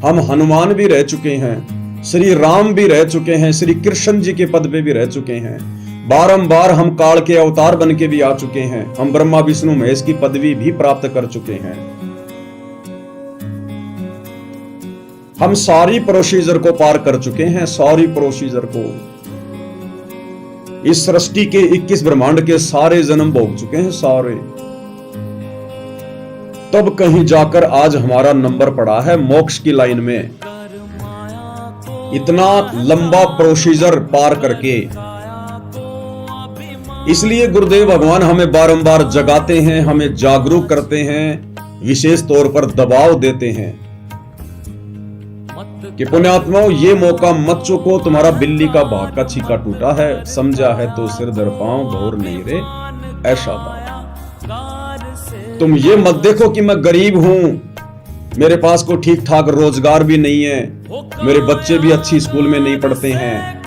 हम हनुमान भी रह चुके हैं, श्री राम भी रह चुके हैं, श्री कृष्ण जी के पद पे भी रह चुके हैं। बारंबार हम काल के अवतार बन के भी आ चुके हैं। हम ब्रह्मा विष्णु महेश की पदवी भी प्राप्त कर चुके हैं। हम सारी प्रोसीजर को पार कर चुके हैं, सारी प्रोसीजर को। इस सृष्टि के 21 ब्रह्मांड के सारे जन्म भोग चुके हैं, सारे। तब कहीं जाकर आज हमारा नंबर पड़ा है मोक्ष की लाइन में। इतना लंबा प्रोसीजर पार करके। इसलिए गुरुदेव भगवान हमें बारंबार जगाते हैं, हमें जागरूक करते हैं, विशेष तौर पर दबाव देते हैं कि पुण्यात्माओं, ये मौका मत चूको। तुम्हारा बिल्ली का भाग का छीका टूटा है, समझा है तो सिर दर पांव, घोर नहीं रे ऐसा था। तुम ये मत देखो कि मैं गरीब हूं, मेरे पास कोई ठीक ठाक रोजगार भी नहीं है, मेरे बच्चे भी अच्छी स्कूल में नहीं पढ़ते हैं,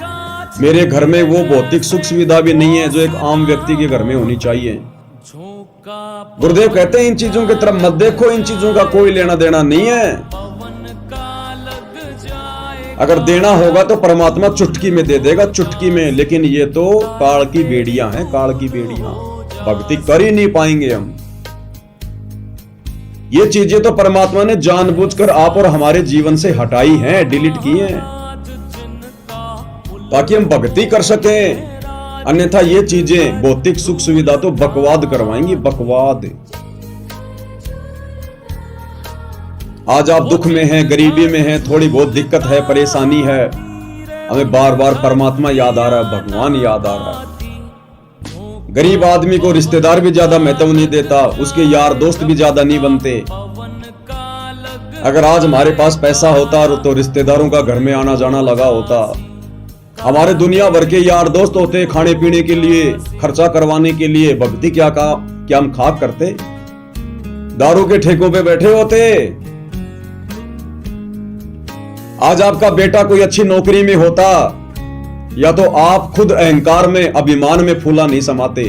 मेरे घर में वो भौतिक सुख सुविधा भी नहीं है जो एक आम व्यक्ति के घर में होनी चाहिए। गुरुदेव कहते हैं इन चीजों की तरफ मत देखो, इन चीजों का कोई लेना देना नहीं है। अगर देना होगा तो परमात्मा चुटकी में दे देगा, चुटकी में। लेकिन ये तो काल की बेड़ियां हैं, काल की बेड़ियां। भक्ति कर ही नहीं पाएंगे हम। ये चीजें तो परमात्मा ने जानबूझकर आप और हमारे जीवन से हटाई हैं, डिलीट की हैं, ताकि हम भक्ति कर सकें। अन्यथा ये चीजें भौतिक सुख सुविधा तो बकवाद करवाएंगी, बकवाद। आज आप दुख में हैं, गरीबी में हैं, थोड़ी बहुत दिक्कत है, परेशानी है, हमें बार बार परमात्मा याद आ रहा है, भगवान याद आ रहा है। गरीब आदमी को रिश्तेदार भी ज्यादा महत्व नहीं देता, उसके यार दोस्त भी ज्यादा नहीं बनते। अगर आज हमारे पास पैसा होता तो रिश्तेदारों का घर में आना जाना लगा होता, हमारे दुनिया भर के यार दोस्त होते खाने पीने के लिए, खर्चा करवाने के लिए। भक्ति क्या हम खाक करते, दारू के ठेकों पे बैठे होते। आज आपका बेटा कोई अच्छी नौकरी में होता, या तो आप खुद अहंकार में, अभिमान में फूला नहीं समाते,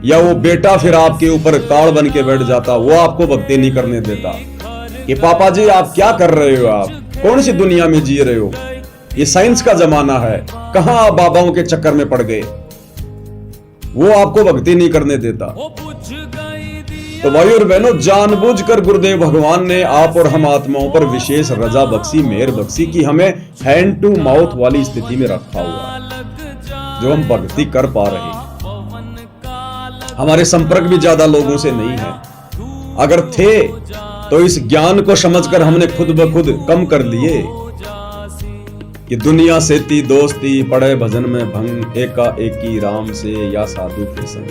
या वो बेटा फिर आपके ऊपर काल बन के बैठ जाता, वो आपको भक्ति नहीं करने देता कि पापा जी आप क्या कर रहे हो, आप कौन सी दुनिया में जी रहे हो, ये साइंस का जमाना है, कहां आप बाबाओं के चक्कर में पड़ गए। वो आपको भक्ति नहीं करने देता। तो भाई और बहनों, जानबूझकर गुरुदेव भगवान ने आप और हम आत्माओं पर विशेष रजा बख्शी, मेहर बख्शी कि हमें हैंड टू माउथ वाली स्थिति में रखा हुआ है, जो हम भक्ति कर पा रहे हैं। हमारे संपर्क भी ज्यादा लोगों से नहीं है, अगर थे तो इस ज्ञान को समझकर हमने खुद ब खुद कम कर लिए कि दुनिया से ती दोस्ती, पड़े भजन में भंग, एका एकी राम से या साधु के संग।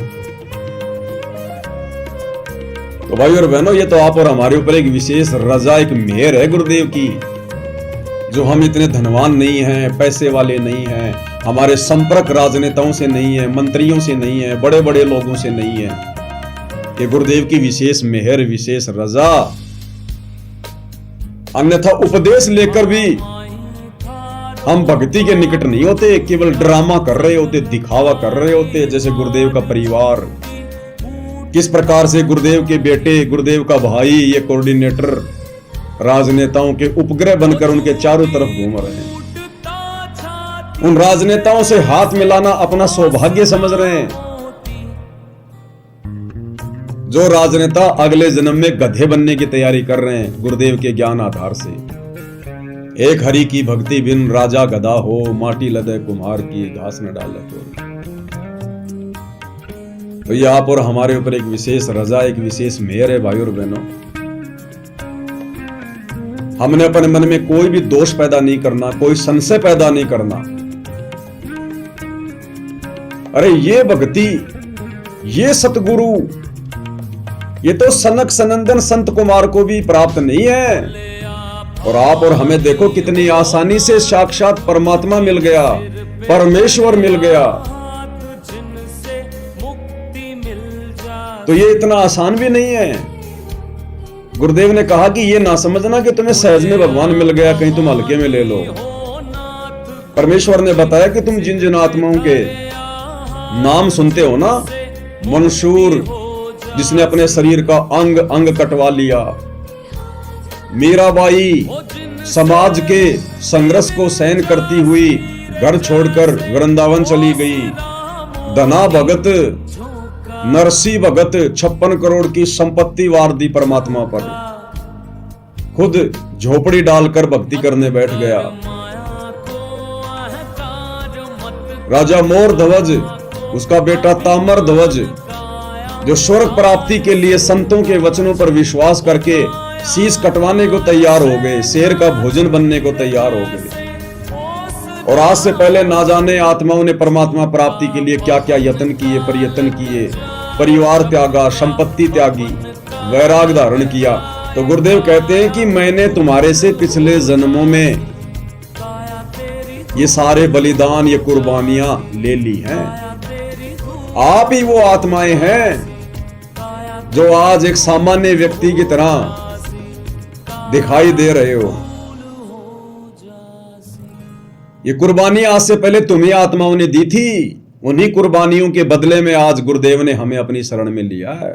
तो भाई और बहनों, ये तो आप और हमारे ऊपर एक विशेष रजा, एक मेहर है गुरुदेव की, जो हम इतने धनवान नहीं हैं, पैसे वाले नहीं हैं, हमारे संपर्क राजनेताओं से नहीं है, मंत्रियों से नहीं है, बड़े बड़े लोगों से नहीं है। ये गुरुदेव की विशेष मेहर, विशेष रजा। अन्यथा उपदेश लेकर भी हम भक्ति के निकट नहीं होते, केवल ड्रामा कर रहे होते, दिखावा कर रहे होते। जैसे गुरुदेव का परिवार, किस प्रकार से गुरुदेव के बेटे, गुरुदेव का भाई, ये कोऑर्डिनेटर राजनेताओं के उपग्रह बनकर उनके चारों तरफ घूम रहे हैं। उन राजनेताओं से हाथ मिलाना अपना सौभाग्य समझ रहे हैं। जो राजनेता अगले जन्म में गधे बनने की तैयारी कर रहे हैं गुरुदेव के ज्ञान आधार से। एक हरि की भक्ति बिन राजा गधा हो, माटी लदे कुम्हार की घास न डाले कोई। तो ये आप और हमारे ऊपर एक विशेष रजा, एक विशेष मेहर है भाई और बहनों। हमने अपने मन में कोई भी दोष पैदा नहीं करना, कोई संशय पैदा नहीं करना। अरे ये भक्ति, ये सतगुरु, ये तो सनक सनंदन संत कुमार को भी प्राप्त नहीं है। और आप और हमें देखो कितनी आसानी से साक्षात परमात्मा मिल गया, परमेश्वर मिल गया। तो ये इतना आसान भी नहीं है। गुरुदेव ने कहा कि ये ना समझना कि तुम्हें सहज में भगवान मिल गया, कहीं तुम हल्के में ले लो। परमेश्वर ने बताया कि तुम जिन जिन आत्माओं के नाम सुनते हो ना, मंसूर जिसने अपने शरीर का अंग अंग कटवा लिया, मीराबाई समाज के संघर्ष को सहन करती हुई घर छोड़कर वृंदावन चली गई। धना भगत नरसी भगत 56 करोड़ की संपत्ति वार दी परमात्मा पर, खुद झोपड़ी डालकर भक्ति करने बैठ गया। राजा मोर ध्वज, उसका बेटा तामर ध्वज, जो स्वर्ग प्राप्ति के लिए संतों के वचनों पर विश्वास करके शीश कटवाने को तैयार हो गए, शेर का भोजन बनने को तैयार हो गए। और आज से पहले ना जाने आत्माओं ने परमात्मा प्राप्ति के लिए क्या क्या यत्न किए, प्रयत्न किए, परिवार त्यागा, संपत्ति त्यागी, वैराग धारण किया। तो गुरुदेव कहते हैं कि मैंने तुम्हारे से पिछले जन्मों में ये सारे बलिदान, ये कुर्बानियां ले ली हैं। आप ही वो आत्माएं हैं जो आज एक सामान्य व्यक्ति की तरह दिखाई दे रहे हो। ये कुर्बानी आज से पहले तुम्ही आत्माओं ने दी थी, उन्हीं कुर्बानियों के बदले में आज गुरुदेव ने हमें अपनी शरण में लिया है।